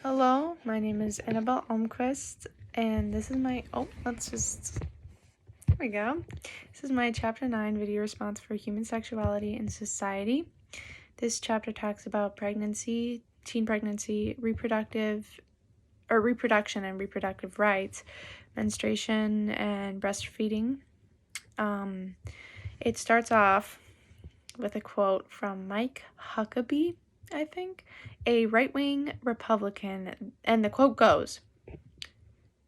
Hello, my name is Annabelle Almquist, and this is my, there we go. This is my Chapter 9 video response for human sexuality and society. This chapter talks about pregnancy, teen pregnancy, reproduction and reproductive rights, menstruation, and breastfeeding. It starts off with a quote from Mike Huckabee, I think, a right-wing Republican, and the quote goes,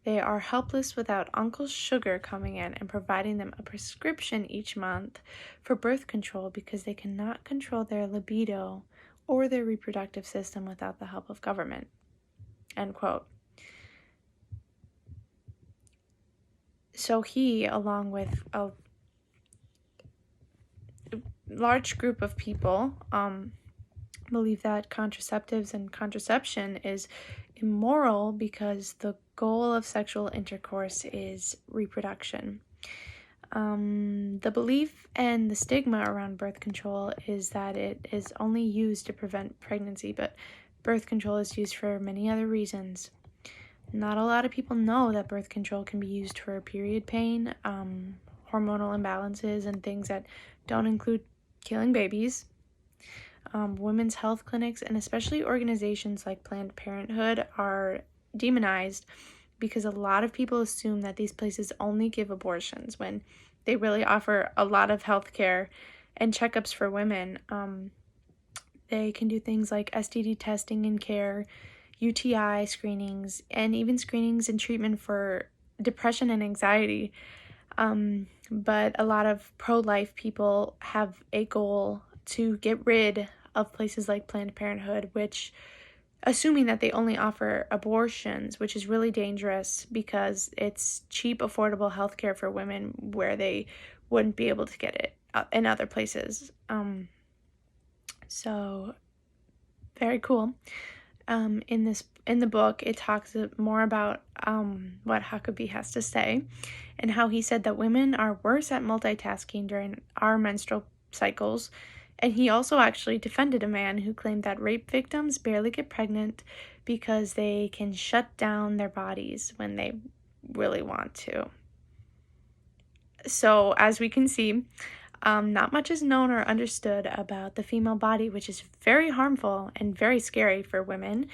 "They are helpless without Uncle Sugar coming in and providing them a prescription each month for birth control because they cannot control their libido or their reproductive system without the help of government." End quote. So he, along with a large group of people, believe that contraceptives and contraception is immoral because the goal of sexual intercourse is reproduction. The belief and the stigma around birth control is that it is only used to prevent pregnancy, but birth control is used for many other reasons. Not a lot of people know that birth control can be used for period pain, hormonal imbalances, and things that don't include killing babies. Women's health clinics and especially organizations like Planned Parenthood are demonized because a lot of people assume that these places only give abortions when they really offer a lot of health care and checkups for women. They can do things like STD testing and care, UTI screenings, and even screenings and treatment for depression and anxiety. But a lot of pro-life people have a goal to get rid of places like Planned Parenthood, which, assuming that they only offer abortions, which is really dangerous because it's cheap, affordable healthcare for women where they wouldn't be able to get it in other places. So very cool. In the book, it talks more about what Huckabee has to say and how he said that women are worse at multitasking during our menstrual cycles. And he also actually defended a man who claimed that rape victims barely get pregnant because they can shut down their bodies when they really want to. So, as we can see, not much is known or understood about the female body, which is very harmful and very scary for women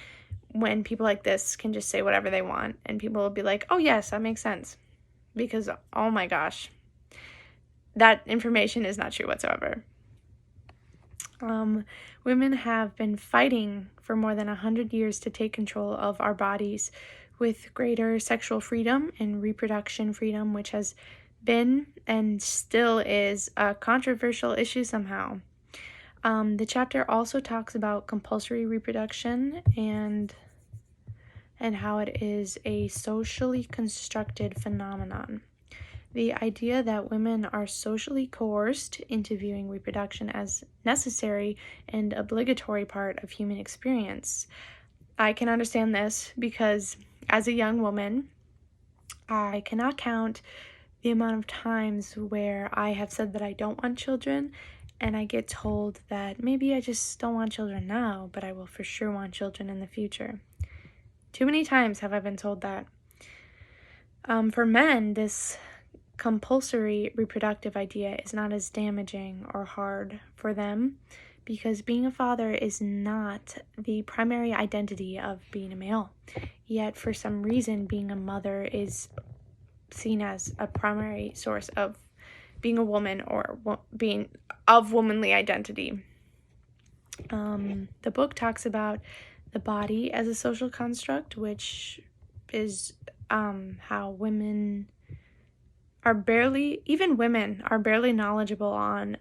when people like this can just say whatever they want and people will be like, oh yes, that makes sense. Because, oh my gosh, that information is not true whatsoever. Women have been fighting for more than 100 years to take control of our bodies with greater sexual freedom and reproduction freedom, which has been and still is a controversial issue somehow. The chapter also talks about compulsory reproduction and how it is a socially constructed phenomenon. The idea that women are socially coerced into viewing reproduction as necessary and obligatory part of human experience. I can understand this because as a young woman, I cannot count the amount of times where I have said that I don't want children and I get told that maybe I just don't want children now, but I will for sure want children in the future. Too many times have I been told that. For men, this compulsory reproductive idea is not as damaging or hard for them because being a father is not the primary identity of being a male. Yet, for some reason, being a mother is seen as a primary source of being a woman or being of womanly identity. The book talks about the body as a social construct, which is how women are barely knowledgeable on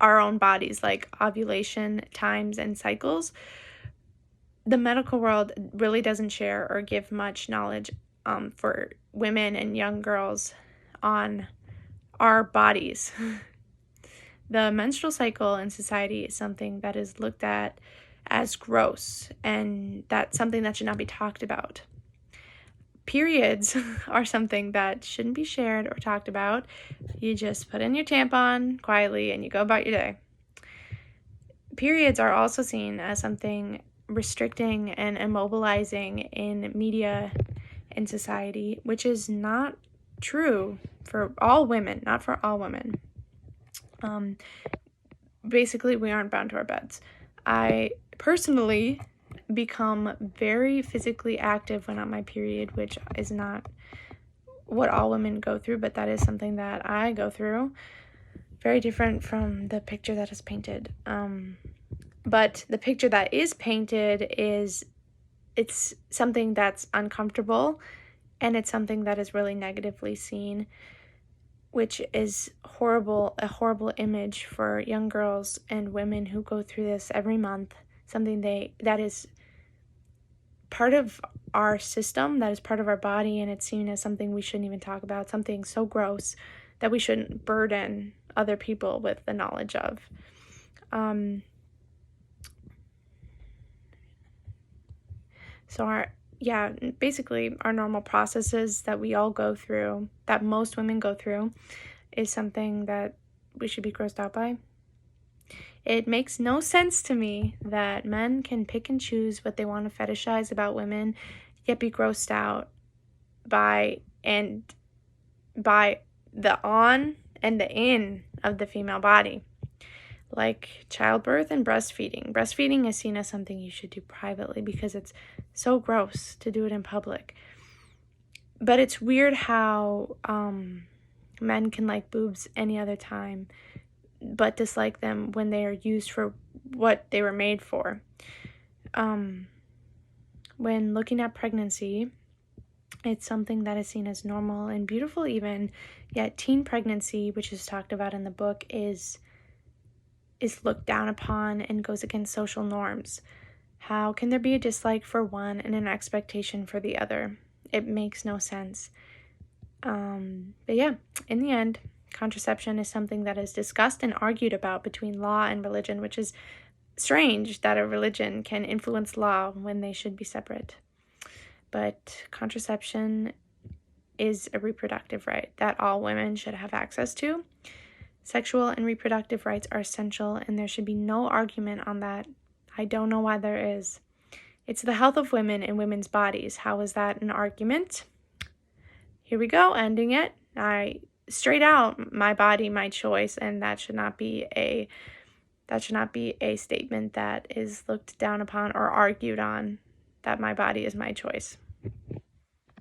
our own bodies, like ovulation times and cycles. The medical world really doesn't share or give much knowledge for women and young girls on our bodies. The menstrual cycle in society is something that is looked at as gross, and that's something that should not be talked about. Periods are something that shouldn't be shared or talked about. You just put in your tampon quietly and you go about your day. Periods are also seen as something restricting and immobilizing in media and society, which is not true for all women, not for all women. Basically, we aren't bound to our beds. I personally become very physically active when on my period, which is not what all women go through, but that is something that I go through. Very different from the picture that is painted. But the picture that is painted it's something that's uncomfortable, and it's something that is really negatively seen, which is a horrible image for young girls and women who go through this every month. Something that is part of our system, that is part of our body, and it's seen as something we shouldn't even talk about, something so gross that we shouldn't burden other people with the knowledge of. Basically our normal processes that we all go through, that most women go through, is something that we should be grossed out by. It makes no sense to me that men can pick and choose what they want to fetishize about women, yet be grossed out by the on and the in of the female body. Like childbirth and breastfeeding. Breastfeeding is seen as something you should do privately because it's so gross to do it in public. But it's weird how men can like boobs any other time, but dislike them when they are used for what they were made for. When looking at pregnancy, it's something that is seen as normal and beautiful even, yet teen pregnancy, which is talked about in the book, is looked down upon and goes against social norms. How can there be a dislike for one and an expectation for the other? It makes no sense. But yeah, in the end, contraception is something that is discussed and argued about between law and religion, which is strange that a religion can influence law when they should be separate. But contraception is a reproductive right that all women should have access to. Sexual and reproductive rights are essential, and there should be no argument on that. I don't know why there is. It's the health of women and women's bodies. How is that an argument? Here we go, ending it. Straight out, my body, my choice, and that should not be a statement that is looked down upon or argued on, that my body is my choice.